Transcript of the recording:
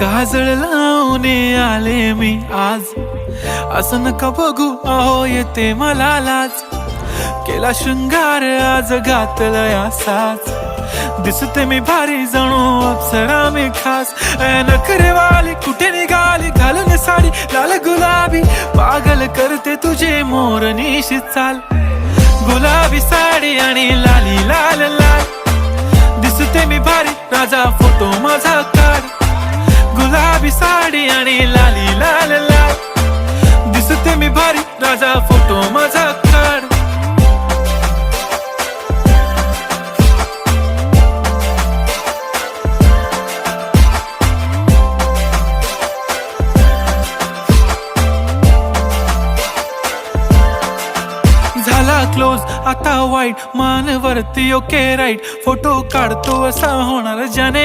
काजळ लावून आले मी आज, असं नका बघू अहो येते मला लाज. केला शृंगार आज घातला साज, दिसते मी भारी जणू अप्सरा मी खास. नखरेवाली कुठे निघाली घालून साडी लाल गुलाबी, पागल करते तुझे मोरनीशी चाल. गुलाबी साडी आणि लाली लाल लाल, दिसते मी भारी राजा फोटो माझा काढ. गुलाबी साडी आणि लाली लाल लाल, दिसते मी भारी राजा फोटो माझा काढ. झाला क्लोज आता वाईट, मान वरती ओके राईट, फोटो काढतो असा होणार ज्याने